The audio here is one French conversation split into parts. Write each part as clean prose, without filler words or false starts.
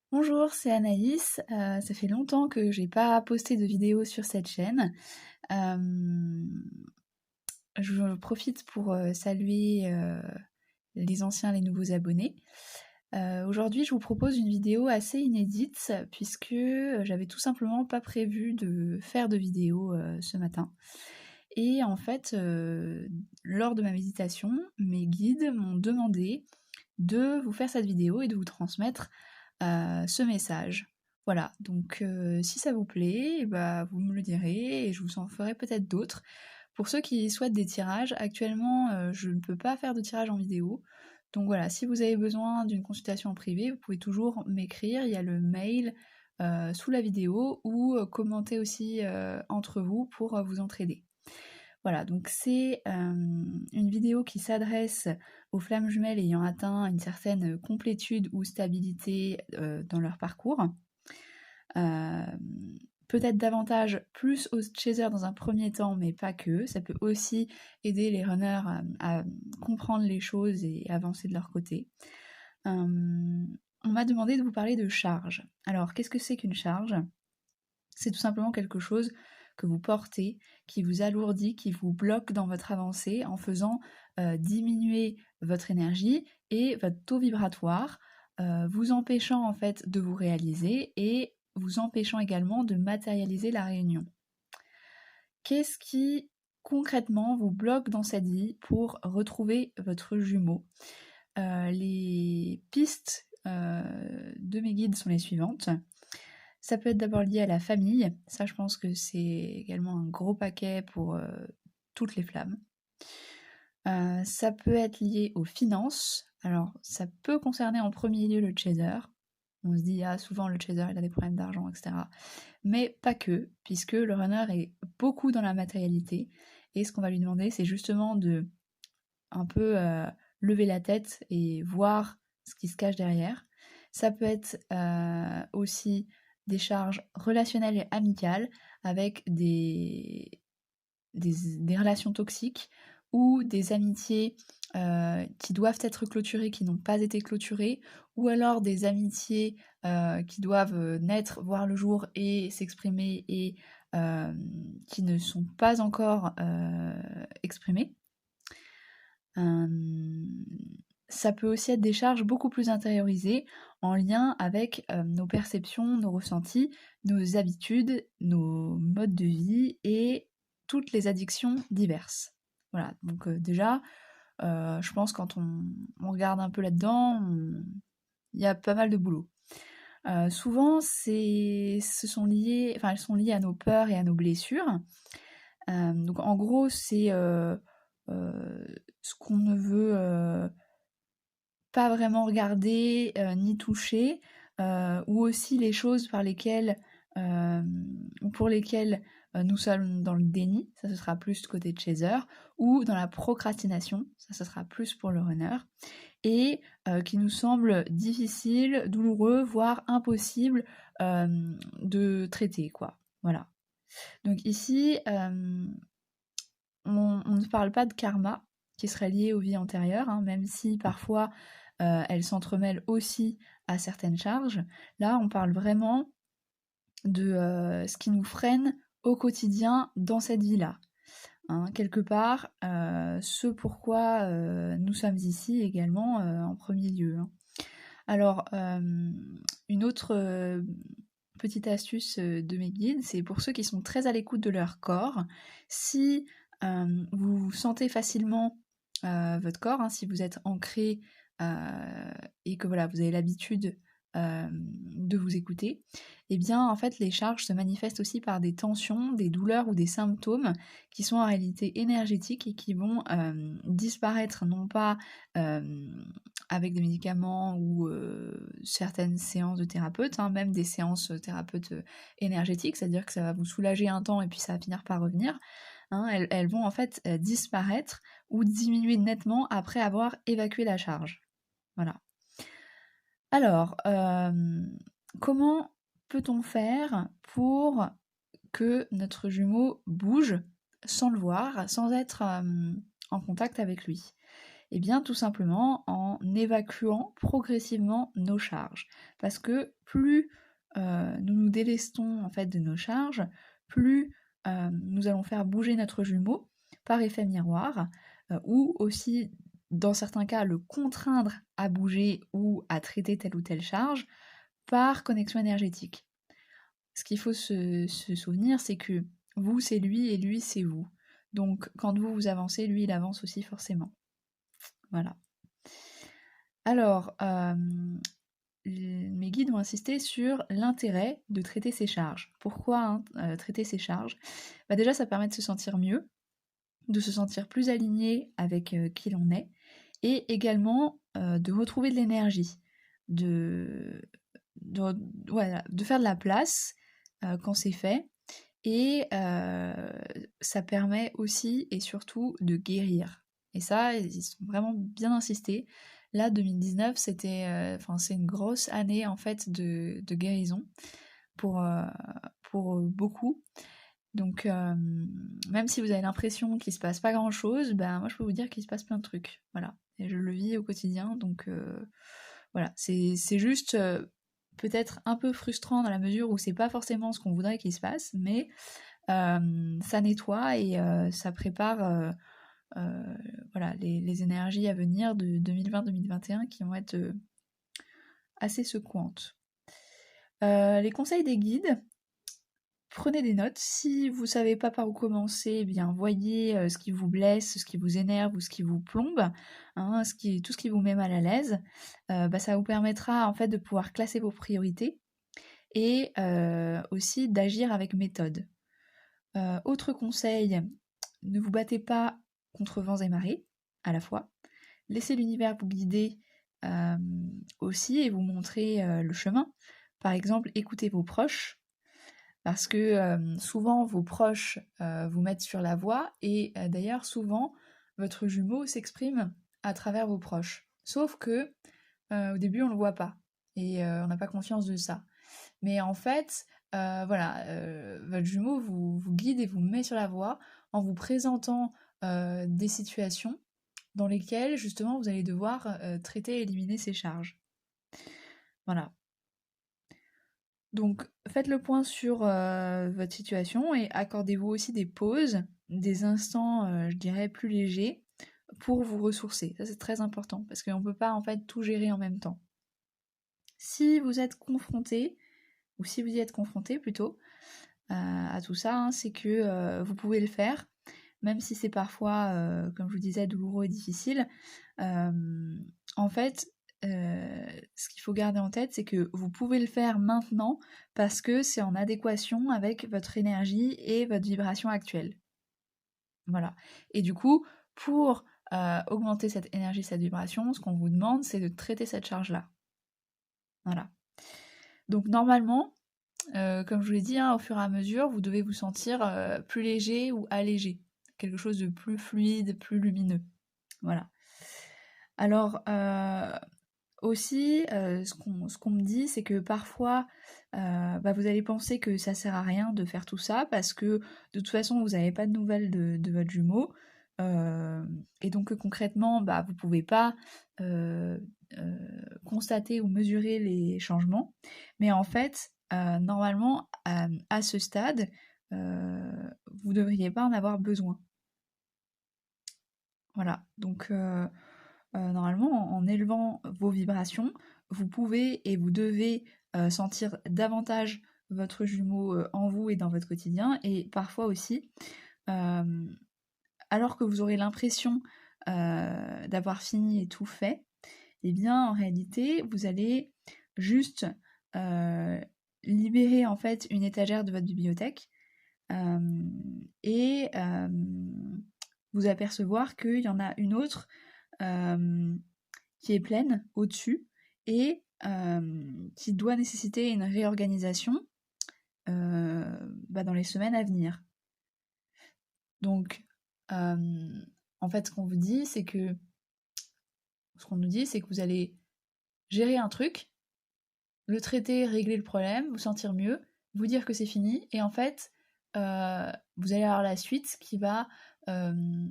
Bonjour, c'est Anaïs. Ça fait longtemps que j'ai pas posté de vidéo sur cette chaîne. Hem, je profite pour, saluer, les anciens, les nouveaux abonnés. Aujourd'hui, je vous propose une vidéo assez inédite puisque, j'avais tout simplement pas prévu de faire de vidéo, ce matin et en fait, lors de ma méditation, mes guides m'ont demandé de vous faire cette vidéo et de vous transmettre ce message. Voilà, donc si ça vous plaît, bah, vous me le direz et je vous en ferai peut-être d'autres. Pour ceux qui souhaitent des tirages, actuellement je ne peux pas faire de tirage en vidéo. Donc voilà, si vous avez besoin d'une consultation en privé, vous pouvez toujours m'écrire, il y a le mail sous la vidéo ou commenter aussi entre vous pour vous entraider. Voilà, donc c'est une vidéo qui s'adresse aux flammes jumelles ayant atteint une certaine complétude ou stabilité dans leur parcours. Hem, Peut-être davantage plus aux chasers dans un premier temps, mais pas que. Ça peut aussi aider les runners à comprendre les choses et avancer de leur côté. On m'a demandé de vous parler de charge. Alors, qu'est-ce que c'est qu'une charge? C'est tout simplement quelque chose que vous portez, qui vous alourdit, qui vous bloque dans votre avancée en faisant diminuer votre énergie et votre taux vibratoire, vous empêchant en fait de vous réaliser et vous empêchant également de matérialiser la réunion. Qu'est-ce qui concrètement vous bloque dans cette vie pour retrouver votre jumeau? Les pistes de mes guides sont les suivantes. Ça peut être d'abord lié à la famille, ça je pense que c'est également un gros paquet pour toutes les flammes. Ça peut être lié aux finances, alors ça peut concerner en premier lieu le chaser. On se dit, ah souvent le chaser il a des problèmes d'argent, etc. Mais pas que, puisque le runner est beaucoup dans la matérialité, et ce qu'on va lui demander c'est justement de un peu lever la tête et voir ce qui se cache derrière. Ça peut être aussi des charges relationnelles et amicales avec des relations toxiques ou des amitiés qui doivent être clôturées, qui n'ont pas été clôturées, ou alors des amitiés qui doivent naître, voir le jour et s'exprimer et qui ne sont pas encore exprimées. Ça peut aussi être des charges beaucoup plus intériorisées en lien avec nos perceptions, nos ressentis, nos habitudes, nos modes de vie et toutes les addictions diverses. Voilà, donc déjà, je pense quand on regarde un peu là-dedans, il y a pas mal de boulot. Souvent, elles sont liées à nos peurs et à nos blessures. Donc en gros, c'est ce qu'on ne veut pas vraiment regarder, ni toucher, ou aussi les choses par lesquelles, ou pour lesquelles, nous sommes dans le déni, ça ce sera plus du côté de chaser, ou dans la procrastination, ça ce sera plus pour le runner, et qui nous semble difficile, douloureux, voire impossible, de traiter quoi. Voilà. Donc ici, on ne parle pas de karma qui serait lié aux vies antérieures, hein, même si parfois elles s'entremêlent aussi à certaines charges. Là, on parle vraiment de ce qui nous freine au quotidien dans cette vie-là. Hein, quelque part, ce pourquoi nous sommes ici également en premier lieu. Hein. Alors, une autre petite astuce de mes guides, c'est pour ceux qui sont très à l'écoute de leur corps. Si vous sentez facilement votre corps, hein, si vous êtes ancré et que voilà, vous avez l'habitude de vous écouter, eh bien en fait les charges se manifestent aussi par des tensions, des douleurs ou des symptômes qui sont en réalité énergétiques et qui vont disparaître non pas avec des médicaments ou certaines séances de thérapeute, hein, même des séances thérapeutes énergétiques, c'est-à-dire que ça va vous soulager un temps et puis ça va finir par revenir. Hein, elles vont en fait disparaître ou diminuer nettement après avoir évacué la charge. Voilà. Alors, comment peut-on faire pour que notre jumeau bouge sans le voir, sans être en contact avec lui? Eh bien, tout simplement en évacuant progressivement nos charges. Parce que plus nous nous délestons en fait de nos charges, plus nous allons faire bouger notre jumeau par effet miroir, ou aussi, dans certains cas, le contraindre à bouger ou à traiter telle ou telle charge par connexion énergétique. Ce qu'il faut se souvenir, c'est que vous, c'est lui et lui, c'est vous. Donc, quand vous avancez, lui, il avance aussi forcément. Voilà. Alors, mes guides ont insisté sur l'intérêt de traiter ses charges. Pourquoi traiter ses charges? Déjà, ça permet de se sentir mieux, de se sentir plus aligné avec qui l'on est, et également de retrouver de l'énergie, voilà, de faire de la place quand c'est fait, et ça permet aussi et surtout de guérir. Et ça, ils ont vraiment bien insisté. Là, 2019, c'est une grosse année en fait de guérison pour beaucoup. Donc, même si vous avez l'impression qu'il se passe pas grand-chose, moi je peux vous dire qu'il se passe plein de trucs. Voilà. Et je le vis au quotidien, donc voilà. C'est juste peut-être un peu frustrant dans la mesure où c'est pas forcément ce qu'on voudrait qu'il se passe, mais ça nettoie et ça prépare voilà, les énergies à venir de 2020-2021 qui vont être assez secouantes. Les conseils des guides, prenez des notes. Si vous savez pas par où commencer, eh bien voyez ce qui vous blesse, ce qui vous énerve ou ce qui vous plombe, hein, tout ce qui vous met mal à l'aise. Ça vous permettra en fait de pouvoir classer vos priorités et aussi d'agir avec méthode. Autre conseil, ne vous battez pas contre vents et marées à la fois. Laissez l'univers vous guider aussi et vous montrer le chemin. Par exemple, écoutez vos proches, parce que souvent vos proches vous mettent sur la voie, et d'ailleurs souvent votre jumeau s'exprime à travers vos proches. Sauf que au début on le voit pas, et on n'a pas conscience de ça. Mais en fait, voilà, votre jumeau vous guide et vous met sur la voie en vous présentant des situations dans lesquelles justement vous allez devoir traiter et éliminer ces charges. Voilà. Donc faites le point sur votre situation et accordez-vous aussi des pauses, des instants, je dirais, plus légers pour vous ressourcer. Ça c'est très important parce qu'on ne peut pas en fait tout gérer en même temps. Si vous êtes confronté, ou si vous y êtes confronté plutôt, à tout ça, hein, c'est que vous pouvez le faire, même si c'est parfois, comme je vous disais, douloureux et difficile. En fait, ce qu'il faut garder en tête, c'est que vous pouvez le faire maintenant parce que c'est en adéquation avec votre énergie et votre vibration actuelle. Voilà. Et du coup, pour augmenter cette énergie, cette vibration, ce qu'on vous demande, c'est de traiter cette charge-là. Voilà. Donc normalement, comme je vous l'ai dit, hein, au fur et à mesure, vous devez vous sentir plus léger ou allégé. Quelque chose de plus fluide, plus lumineux. Voilà. Alors, aussi, ce qu'on me dit, c'est que parfois, vous allez penser que ça sert à rien de faire tout ça parce que de toute façon, vous n'avez pas de nouvelles de votre jumeau. Et donc concrètement, vous pouvez pas constater ou mesurer les changements. Mais en fait, normalement, à ce stade, vous ne devriez pas en avoir besoin. Voilà, donc normalement, en élevant vos vibrations, vous pouvez et vous devez sentir davantage votre jumeau en vous et dans votre quotidien, et parfois aussi, alors que vous aurez l'impression d'avoir fini et tout fait, eh bien en réalité, vous allez juste libérer en fait une étagère de votre bibliothèque et vous apercevoir qu'il y en a une autre qui est pleine au-dessus et qui doit nécessiter une réorganisation dans les semaines à venir. Donc, en fait, ce qu'on nous dit, c'est que vous allez gérer un truc, le traiter, régler le problème, vous sentir mieux, vous dire que c'est fini, et en fait, vous allez avoir la suite qui va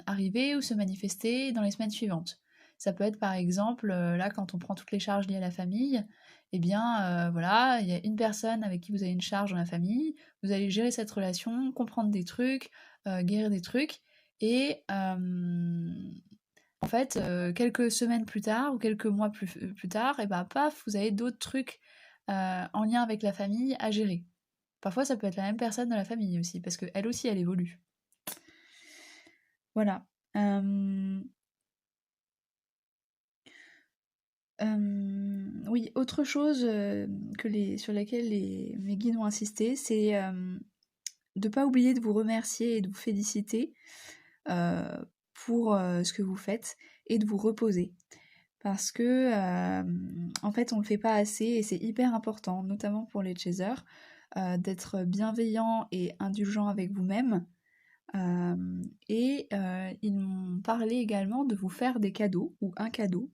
arriver ou se manifester dans les semaines suivantes. Ça peut être par exemple, là quand on prend toutes les charges liées à la famille, eh bien voilà, il y a une personne avec qui vous avez une charge dans la famille, vous allez gérer cette relation, comprendre des trucs, guérir des trucs, et en fait, quelques semaines plus tard ou quelques mois plus tard, et bah paf, vous avez d'autres trucs en lien avec la famille à gérer. Parfois, ça peut être la même personne dans la famille aussi, parce qu'elle aussi, elle évolue. Voilà. Oui, autre chose sur laquelle mes guides ont insisté, c'est de ne pas oublier de vous remercier et de vous féliciter pour ce que vous faites et de vous reposer. Parce que, en fait, on le fait pas assez et c'est hyper important, notamment pour les chasers, d'être bienveillant et indulgent avec vous-même. Ils m'ont parlé également de vous faire des cadeaux ou un cadeau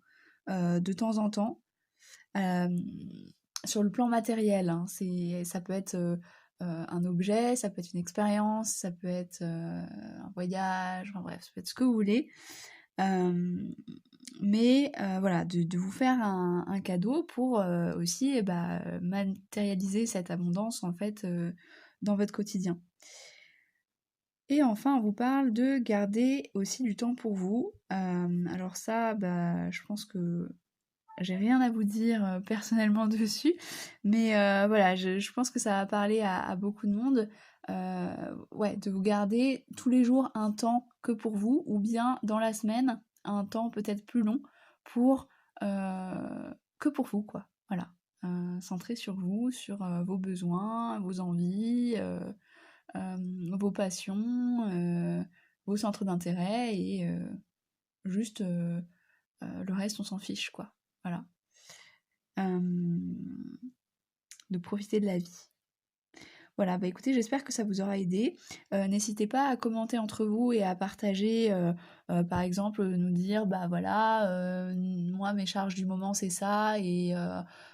de temps en temps. Sur le plan matériel, hein, ça peut être un objet, ça peut être une expérience, ça peut être un voyage, enfin bref, ça peut être ce que vous voulez. Voilà, de vous faire un cadeau pour aussi matérialiser cette abondance en fait dans votre quotidien. Et enfin, on vous parle de garder aussi du temps pour vous. Alors ça, je pense que j'ai rien à vous dire personnellement dessus, mais voilà, je pense que ça va parler à beaucoup de monde. Ouais, de vous garder tous les jours un temps que pour vous, ou bien dans la semaine, un temps peut-être plus long pour que pour vous, quoi. Voilà. Centré sur vous, sur vos besoins, vos envies, vos passions, vos centres d'intérêt, et juste le reste, on s'en fiche, quoi. Voilà. De profiter de la vie. Voilà, écoutez, j'espère que ça vous aura aidé. N'hésitez pas à commenter entre vous et à partager, par exemple, nous dire, voilà, moi mes charges du moment c'est ça, et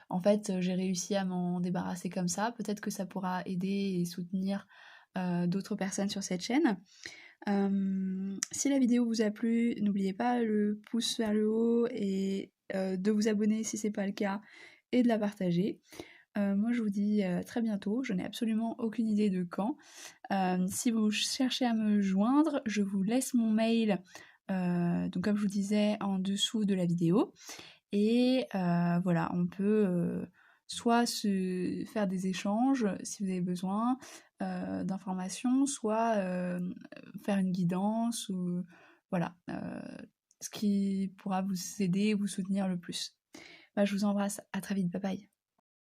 en fait j'ai réussi à m'en débarrasser comme ça. Peut-être que ça pourra aider et soutenir d'autres personnes sur cette chaîne. Si la vidéo vous a plu, n'oubliez pas le pouce vers le haut et de vous abonner si c'est pas le cas, et de la partager. Moi je vous dis à très bientôt, je n'ai absolument aucune idée de quand. Si vous cherchez à me joindre, je vous laisse mon mail, donc comme je vous disais, en dessous de la vidéo. Et voilà, on peut soit se faire des échanges si vous avez besoin d'informations, soit faire une guidance, ou voilà, ce qui pourra vous aider et vous soutenir le plus. Je vous embrasse, à très vite, bye bye.